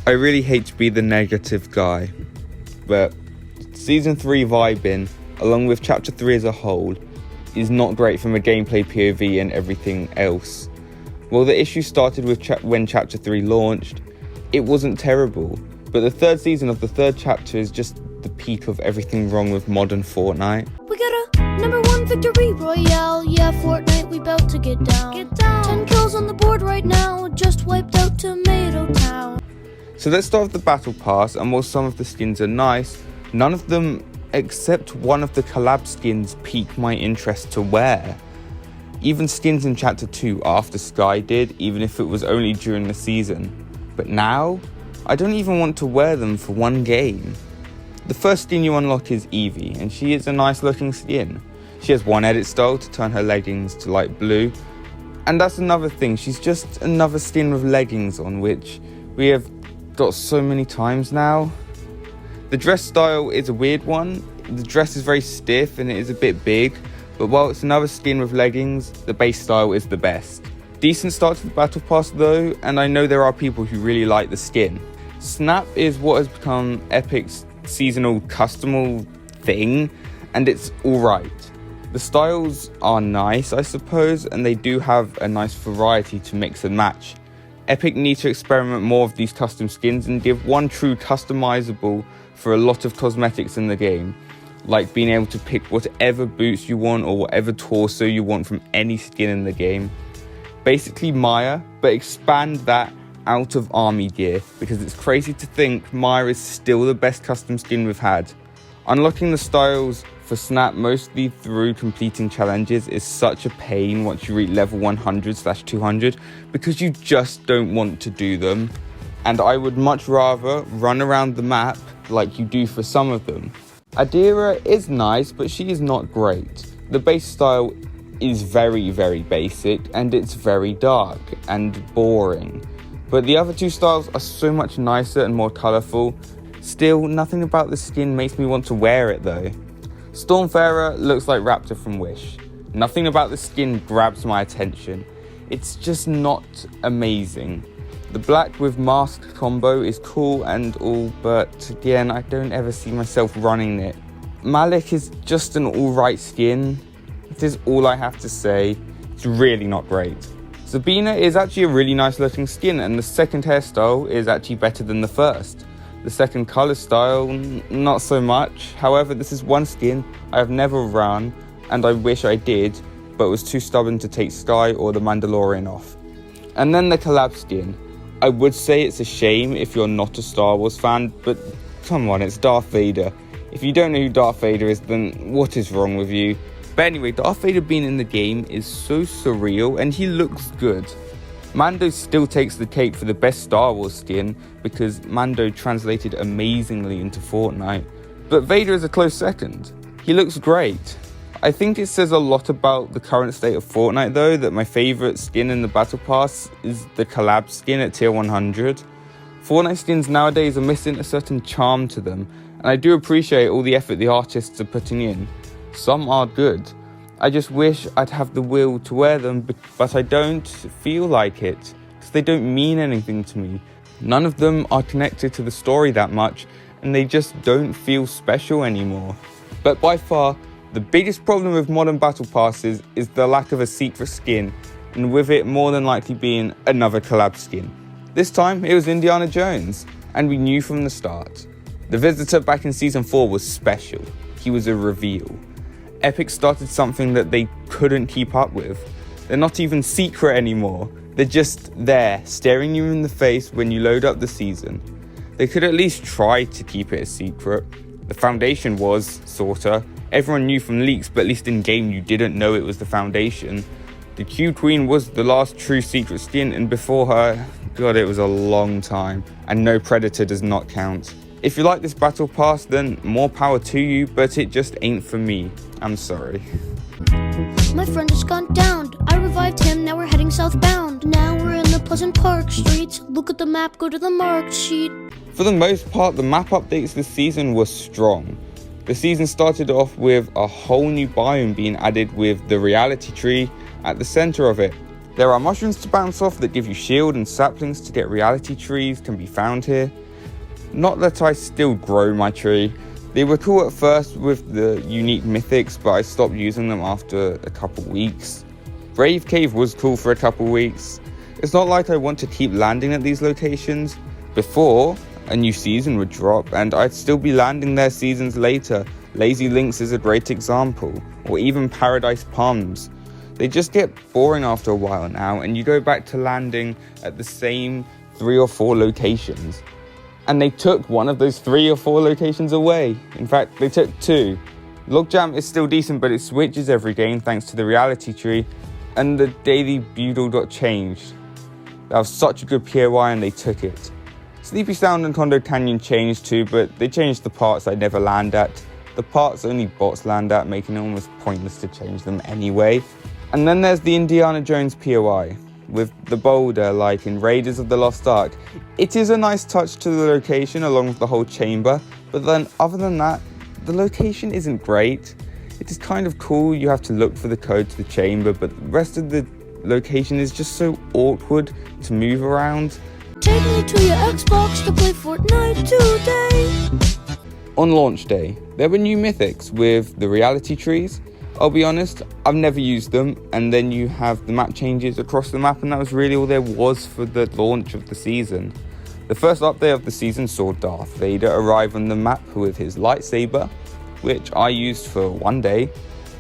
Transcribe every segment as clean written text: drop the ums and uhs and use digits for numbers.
I really hate to be the negative guy, but Season 3 vibing, along with Chapter 3 as a whole, is not great from a gameplay POV and everything else. Well, the issue started with when Chapter 3 launched. It wasn't terrible, but the third season of the third chapter is just the peak of everything wrong with modern Fortnite. We got a #1 victory royale, yeah, Fortnite, we bout to get down. 10 kills on the board right now, just wiped out Tomato Town. So let's start with the battle pass, and while some of the skins are nice, none of them except one of the collab skins pique my interest to wear. Even skins in Chapter 2 after Sky did, even if it was only during the season. But now, I don't even want to wear them for one game. The first skin you unlock is Evie, and she is a nice looking skin. She has one edit style to turn her leggings to light blue. And that's another thing, she's just another skin with leggings on, which we have got so many times now. The dress style is a weird one. The dress is very stiff and it is a bit big, but while it's another skin with leggings, the base style is the best. Decent start to the battle pass though, and I know there are people who really like the skin. Snap is what has become Epic's seasonal custom thing, and it's alright. The styles are nice, I suppose, and they do have a nice variety to mix and match. Epic need to experiment more with these custom skins and give one true customizable for a lot of cosmetics in the game, like being able to pick whatever boots you want or whatever torso you want from any skin in the game. Basically Maya, but expand that out of army gear, because it's crazy to think Maya is still the best custom skin we've had. Unlocking the styles for Snap mostly through completing challenges is such a pain once you reach level 100/200, because you just don't want to do them, and I would much rather run around the map like you do for some of them. Adira is nice, but she is not great. The base style is very, very basic, and it's very dark and boring. But the other two styles are so much nicer and more colourful. Still, nothing about the skin makes me want to wear it though. Stormfarer looks like Raptor from Wish. Nothing about the skin grabs my attention. It's just not amazing. The black with mask combo is cool and all, but again, I don't ever see myself running it. Malik is just an alright skin. That is all I have to say. It's really not great. Sabina is actually a really nice looking skin, and the second hairstyle is actually better than the first. The second colour style, not so much. However, this is one skin I have never run, and I wish I did, but was too stubborn to take Sky or the Mandalorian off. And then the collab skin. I would say it's a shame if you're not a Star Wars fan, but come on, it's Darth Vader. If you don't know who Darth Vader is, then what is wrong with you? But anyway, Darth Vader being in the game is so surreal, and he looks good. Mando still takes the cake for the best Star Wars skin, because Mando translated amazingly into Fortnite. But Vader is a close second. He looks great. I think it says a lot about the current state of Fortnite though, that my favourite skin in the Battle Pass is the collab skin at tier 100. Fortnite skins nowadays are missing a certain charm to them, and I do appreciate all the effort the artists are putting in. Some are good. I just wish I'd have the will to wear them, but I don't feel like it, because they don't mean anything to me. None of them are connected to the story that much, and they just don't feel special anymore. But by far, the biggest problem with modern battle passes is the lack of a secret skin, and with it more than likely being another collab skin. This time, it was Indiana Jones, and we knew from the start. The Visitor back in Season 4 was special. He was a reveal. Epic started something that they couldn't keep up with. They're not even secret anymore. They're just there, staring you in the face when you load up the season. They could at least try to keep it a secret. The Foundation was, sorta. Everyone knew from leaks, but at least in game you didn't know it was the Foundation. The Q Queen was the last true secret skin, and before her, god, it was a long time. And no Predator does not count. If you like this battle pass, then more power to you, but it just ain't for me. I'm sorry. My friend has gone down. I revived him, now we're heading southbound. Now we're in the Pleasant Park streets. Look at the map, go to the marked sheet. For the most part, the map updates this season were strong. The season started off with a whole new biome being added with the reality tree at the center of it. There are mushrooms to bounce off that give you shield, and saplings to get reality trees can be found here. Not that I still grow my tree. They were cool at first with the unique mythics, but I stopped using them after a couple weeks. Brave Cave was cool for a couple weeks. It's not like I want to keep landing at these locations. Before, a new season would drop and I'd still be landing there seasons later. Lazy Links is a great example, or even Paradise Palms. They just get boring after a while now, and you go back to landing at the same 3 or 4 locations. And they took one of those 3 or 4 locations away. In fact, they took 2. Logjam is still decent, but it switches every game thanks to the reality tree, and the daily bugle got changed. That was such a good POI and they took it. Sleepy Sound and Condo Canyon changed too, but they changed the parts I never land at. The parts only bots land at, making it almost pointless to change them anyway. And then there's the Indiana Jones POI, with the boulder like in Raiders of the Lost Ark. It is a nice touch to the location along with the whole chamber, but then other than that, the location isn't great. It is kind of cool, you have to look for the code to the chamber, but the rest of the location is just so awkward to move around. Take me to your Xbox to play Fortnite today. On launch day, there were new mythics with the reality trees. I'll be honest, I've never used them, and then you have the map changes across the map, and that was really all there was for the launch of the season. The first update of the season saw Darth Vader arrive on the map with his lightsaber, which I used for one day,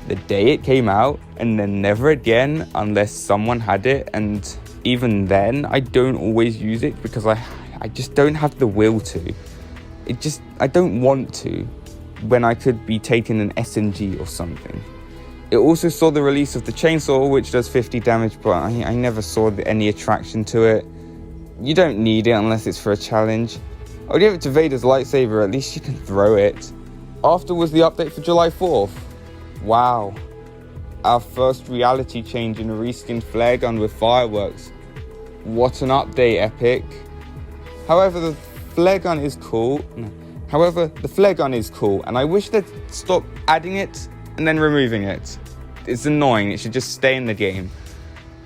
the day it came out, and then never again unless someone had it, and even then I don't always use it because I just don't have the will to. I don't want to when I could be taking an SMG or something. It also saw the release of the chainsaw, which does 50 damage, but I never saw any attraction to it. You don't need it unless it's for a challenge. I'll give it to Vader's lightsaber, at least you can throw it. After was the update for July 4th. Wow. Our first reality change in a reskinned flare gun with fireworks. What an update, Epic. However, the flare gun is cool, and I wish they'd stop adding it and then removing it. It's annoying, it should just stay in the game.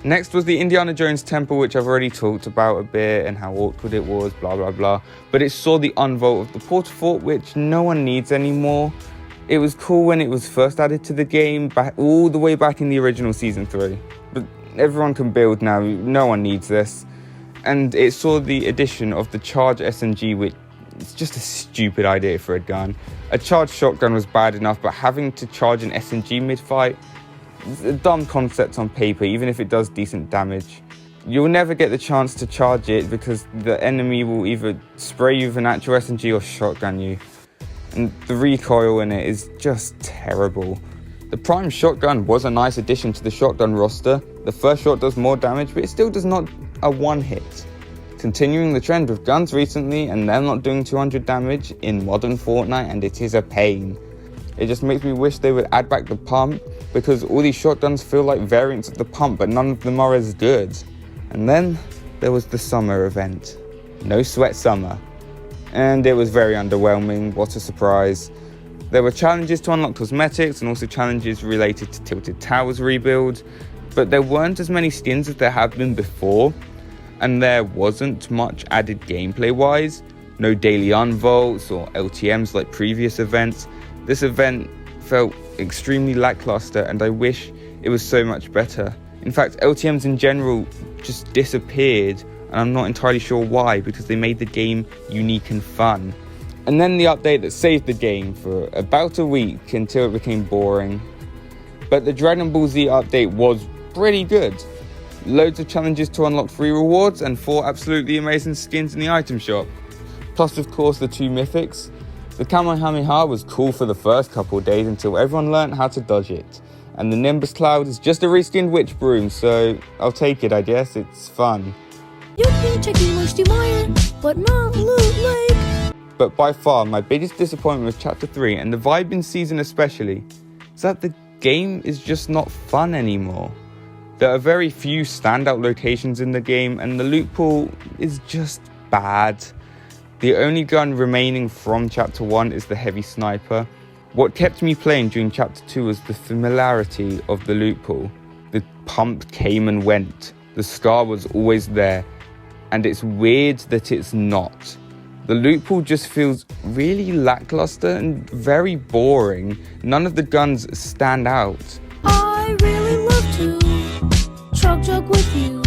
Next was the Indiana Jones Temple, which I've already talked about a bit and how awkward it was, blah blah blah. But it saw the unvault of the Porta Fort, which no one needs anymore. It was cool when it was first added to the game, all the way back in the original Season 3. But everyone can build now, no one needs this. And it saw the addition of the Charge SMG, which is just a stupid idea for a gun. A charged shotgun was bad enough, but having to charge an SMG mid-fight, it's a dumb concept on paper, even if it does decent damage. You'll never get the chance to charge it because the enemy will either spray you with an actual SMG or shotgun you. And the recoil in it is just terrible. The Prime Shotgun was a nice addition to the shotgun roster. The first shot does more damage, but it still does not a one-hit. Continuing the trend with guns recently, and they're not doing 200 damage in modern Fortnite, and it is a pain. It just makes me wish they would add back the pump, because all these shotguns feel like variants of the pump, but none of them are as good. And then there was the summer event. No Sweat Summer. And it was very underwhelming, what a surprise. There were challenges to unlock cosmetics and also challenges related to Tilted Towers rebuild, but there weren't as many skins as there have been before, and there wasn't much added gameplay wise. No daily unvaults or LTMs like previous events. This event felt extremely lackluster, and I wish it was so much better. In fact, LTMs in general just disappeared, and I'm not entirely sure why, because they made the game unique and fun. And then the update that saved the game for about a week until it became boring. But the Dragon Ball Z update was pretty good. Loads of challenges to unlock free rewards and 4 absolutely amazing skins in the item shop. Plus, of course, the 2 mythics. The Kamehameha was cool for the first couple of days until everyone learned how to dodge it. And the Nimbus Cloud is just a reskinned witch broom, so I'll take it, I guess. It's fun. You can take Rusty Mire, but not Loot Lake. But by far, my biggest disappointment with Chapter 3, and the vibe in Season especially, is that the game is just not fun anymore. There are very few standout locations in the game, and the loot pool is just bad. The only gun remaining from Chapter 1 is the heavy sniper. What kept me playing during Chapter 2 was the familiarity of the loot pool. The pump came and went The star was always there, and it's weird that it's not. The loot pool just feels really lackluster and very boring. None of the guns stand out. I really love to chug with you.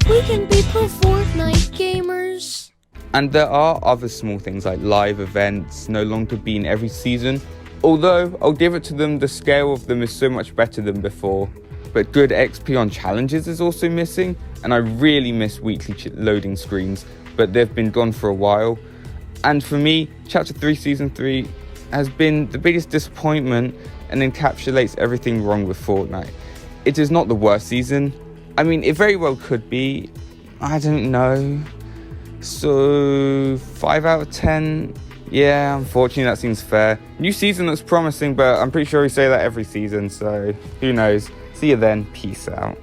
We can be pro Fortnite gamers. And there are other small things like live events no longer being every season. Although, I'll give it to them, the scale of them is so much better than before. But good XP on challenges is also missing, and I really miss weekly loading screens, but they've been gone for a while. And for me, Chapter 3 Season 3 has been the biggest disappointment and encapsulates everything wrong with Fortnite. It is not the worst season. I mean, it very well could be. I don't know. So, 5 out of 10? Yeah, unfortunately that seems fair. New season looks promising, but I'm pretty sure we say that every season, so who knows. See you then. Peace out.